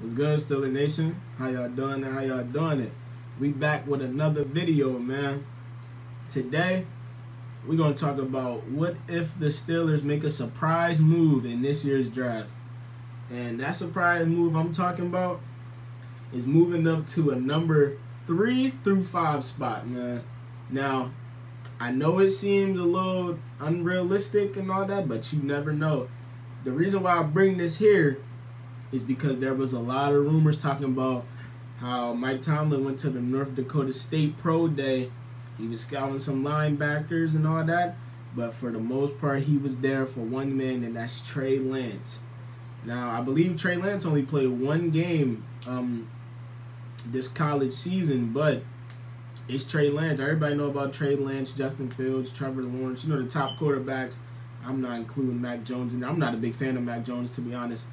What's good, Steeler Nation? How y'all doing it? How y'all doing it? We back with another video, man. Today, we're going to talk about what if the Steelers make a surprise move in this year's draft. And that surprise move I'm talking about is moving up to a number 3 through 5 spot, man. Now, I know it seems a little unrealistic and all that, but you never know. The reason why I bring this here is because there was a lot of rumors talking about how Mike Tomlin went to the North Dakota State Pro Day. He was scouting some linebackers and all that, but for the most part, he was there for one man, and that's Trey Lance. Now, I believe Trey Lance only played one game this college season, but it's Trey Lance. Everybody know about Trey Lance, Justin Fields, Trevor Lawrence, the top quarterbacks. I'm not including Mac Jones in there. I'm not a big fan of Mac Jones, to be honest.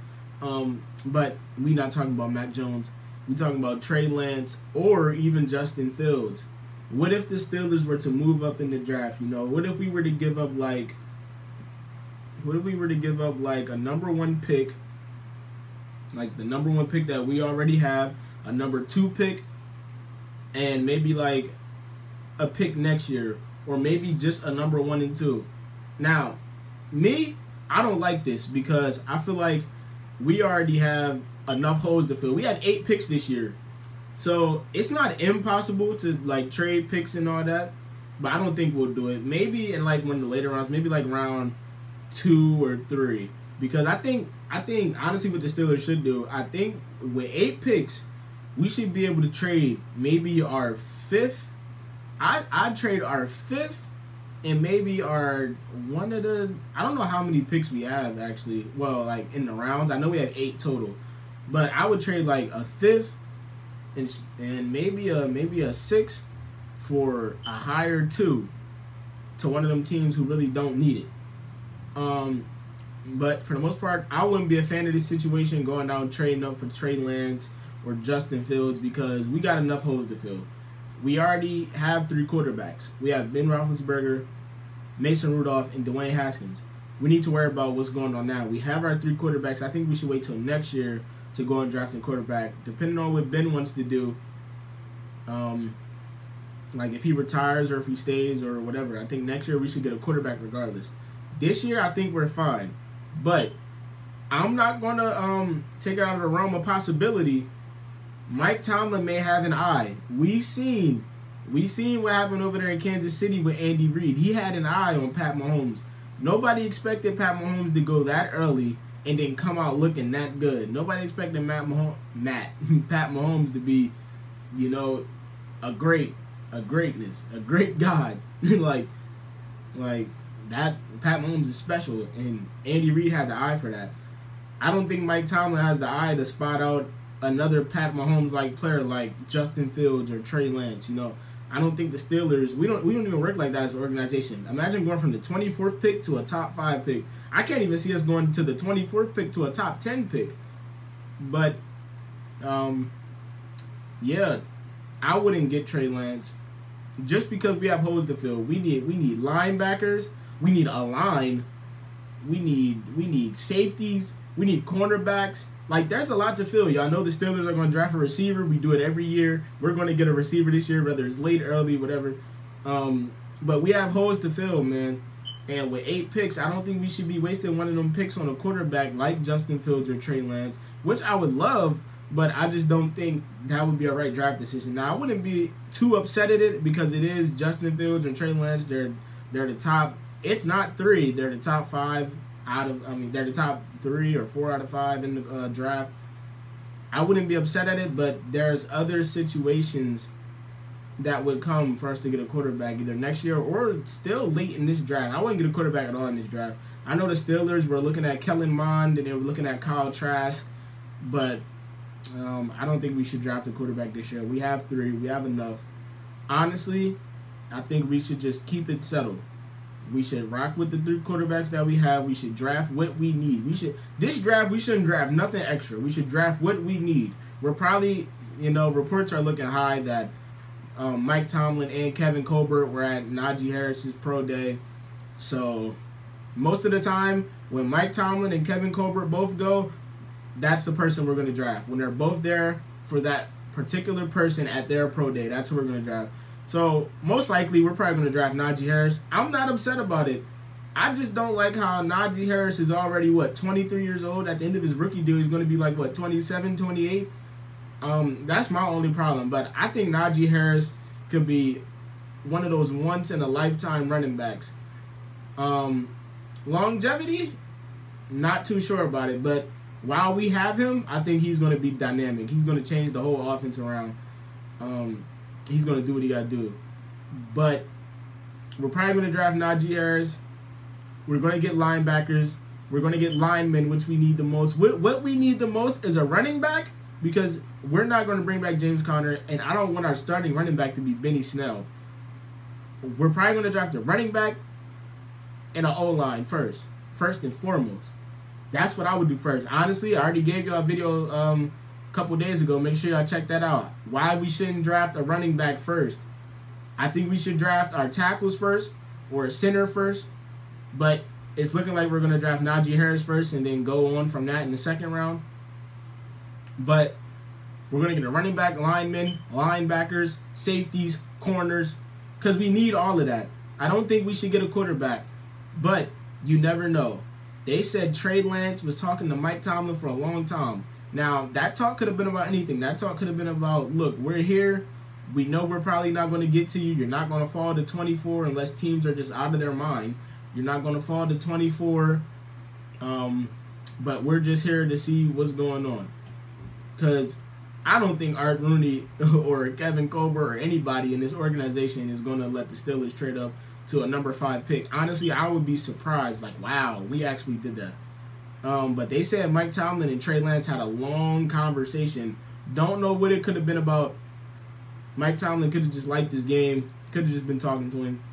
But we not talking about Mac Jones. We talking about Trey Lance or even Justin Fields. What if the Steelers were to move up in the draft? What if we were to give up like a number 1 pick, like the number 1 pick that we already have, a number 2 pick, and maybe like a pick next year, or maybe just a number 1 and 2. Now, I don't like this because I feel like we already have enough holes to fill. We have 8 picks this year. So it's not impossible to like trade picks and all that, but I don't think we'll do it. Maybe in like one of the later rounds, maybe like round 2 or 3. Because I think honestly what the Steelers should do, I think with 8 picks, we should be able to trade maybe our 5th. I'd trade our 5th and maybe our one of the, I don't know how many picks we have actually. Well, like in the rounds, I know we have 8 total, but I would trade like a 5th and maybe a 6th for a higher 2 to one of them teams who really don't need it. But for the most part, I wouldn't be a fan of this situation going down trading up for Trey Lance or Justin Fields because we got enough holes to fill. We already have 3 quarterbacks. We have Ben Roethlisberger, Mason Rudolph, and Dwayne Haskins. We need to worry about what's going on now. We have our 3 quarterbacks. I think we should wait till next year to go and draft a quarterback, depending on what Ben wants to do. Like if he retires or if he stays or whatever. I think next year we should get a quarterback regardless. This year I think we're fine, but I'm not gonna take it out of the realm of possibility. Mike Tomlin may have an eye. We seen what happened over there in Kansas City with Andy Reid. He had an eye on Pat Mahomes. Nobody expected Pat Mahomes to go that early and then come out looking that good. Nobody expected Pat Mahomes to be, a great god. like that. Pat Mahomes is special, and Andy Reid had the eye for that. I don't think Mike Tomlin has the eye to spot out another Pat Mahomes-like player like Justin Fields or Trey Lance. I don't think the Steelers, we don't even work like that as an organization. Imagine going from the 24th pick to a top 5 pick. I can't even see us going to the 24th pick to a top 10 pick. But yeah, I wouldn't get Trey Lance just because we have holes to fill. We need linebackers, we need a line, we need safeties, we need cornerbacks. Like, there's a lot to fill. Y'all know the Steelers are going to draft a receiver. We do it every year. We're going to get a receiver this year, whether it's late, early, whatever. But we have holes to fill, man. And with 8 picks, I don't think we should be wasting one of them picks on a quarterback like Justin Fields or Trey Lance, which I would love, but I just don't think that would be a right draft decision. Now, I wouldn't be too upset at it because it is Justin Fields and Trey Lance. They're the top, if not 3, they're the top 5 they're the top 3 or 4 out of 5 in the draft. I wouldn't be upset at it, but there's other situations that would come for us to get a quarterback either next year or still late in this draft. I wouldn't get a quarterback at all in this draft. I know the Steelers were looking at Kellen Mond and they were looking at Kyle Trask, but I don't think we should draft a quarterback this year. We have 3. We have enough. Honestly, I think we should just keep it settled. We should rock with the 3 quarterbacks that we have. We should draft what we need. This draft, we shouldn't draft nothing extra. We should draft what we need. We're probably, reports are looking high that Mike Tomlin and Kevin Colbert were at Najee Harris's pro day. So most of the time, when Mike Tomlin and Kevin Colbert both go, that's the person we're going to draft. When they're both there for that particular person at their pro day, that's who we're going to draft. So most likely we're probably going to draft Najee Harris. I'm not upset about it. I just don't like how Najee Harris is already, 23 years old. At the end of his rookie deal, he's going to be like, 27, 28? That's my only problem. But I think Najee Harris could be one of those once-in-a-lifetime running backs. Longevity, not too sure about it. But while we have him, I think he's going to be dynamic. He's going to change the whole offense around. He's going to do what he got to do. But we're probably going to draft Najee Harris. We're going to get linebackers. We're going to get linemen, which we need the most. What we need the most is a running back, because we're not going to bring back James Conner, and I don't want our starting running back to be Benny Snell. We're probably going to draft a running back and an O-line first and foremost. That's what I would do first. Honestly, I already gave y'all a video a couple days ago. Make sure y'all check that out. Why we shouldn't draft a running back first. I think we should draft our tackles first or a center first. But it's looking like we're going to draft Najee Harris first and then go on from that in the second round. But we're going to get a running back, linemen, linebackers, safeties, corners, because we need all of that. I don't think we should get a quarterback, but you never know. They said Trey Lance was talking to Mike Tomlin for a long time. Now, that talk could have been about anything. That talk could have been about, look, we're here. We know we're probably not going to get to you. You're not going to fall to 24 unless teams are just out of their mind. You're not going to fall to 24, but we're just here to see what's going on. Because I don't think Art Rooney or Kevin Colbert or anybody in this organization is going to let the Steelers trade up to a number 5 pick. Honestly, I would be surprised. Like, wow, we actually did that. But they said Mike Tomlin and Trey Lance had a long conversation. Don't know what it could have been about. Mike Tomlin could have just liked this game. Could have just been talking to him.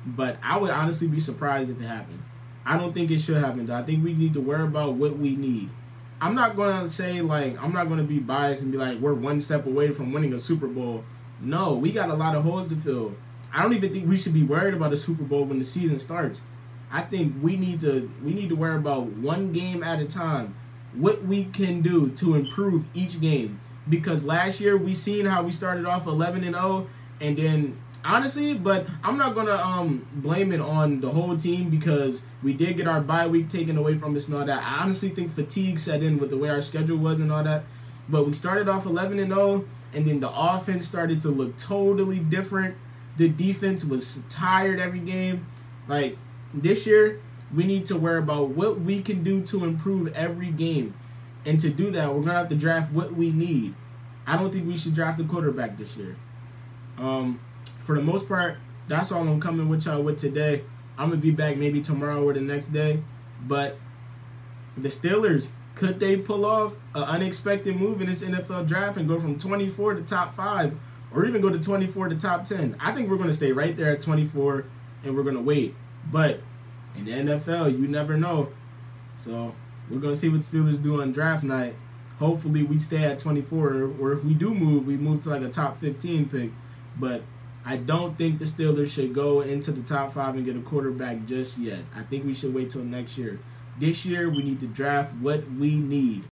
But I would honestly be surprised if it happened. I don't think it should happen, though. I think we need to worry about what we need. I'm not going to say, like, I'm not going to be biased and be like, we're one step away from winning a Super Bowl. No, we got a lot of holes to fill. I don't even think we should be worried about a Super Bowl when the season starts. I think we need to worry about one game at a time, what we can do to improve each game. Because last year we seen how we started off 11-0, and then honestly, but I'm not gonna blame it on the whole team, because we did get our bye week taken away from us and all that. I honestly think fatigue set in with the way our schedule was and all that. But we started off 11-0, and then the offense started to look totally different. The defense was tired every game. Like, this year, we need to worry about what we can do to improve every game. And to do that, we're going to have to draft what we need. I don't think we should draft a quarterback this year. For the most part, that's all I'm coming with y'all with today. I'm going to be back maybe tomorrow or the next day. But the Steelers, could they pull off an unexpected move in this NFL draft and go from 24 to top 5, or even go to 24 to top 10? I think we're going to stay right there at 24, and we're going to wait. But in the NFL, you never know. So we're going to see what the Steelers do on draft night. Hopefully we stay at 24, or if we do move, we move to like a top 15 pick. But I don't think the Steelers should go into the top 5 and get a quarterback just yet. I think we should wait till next year. This year, we need to draft what we need.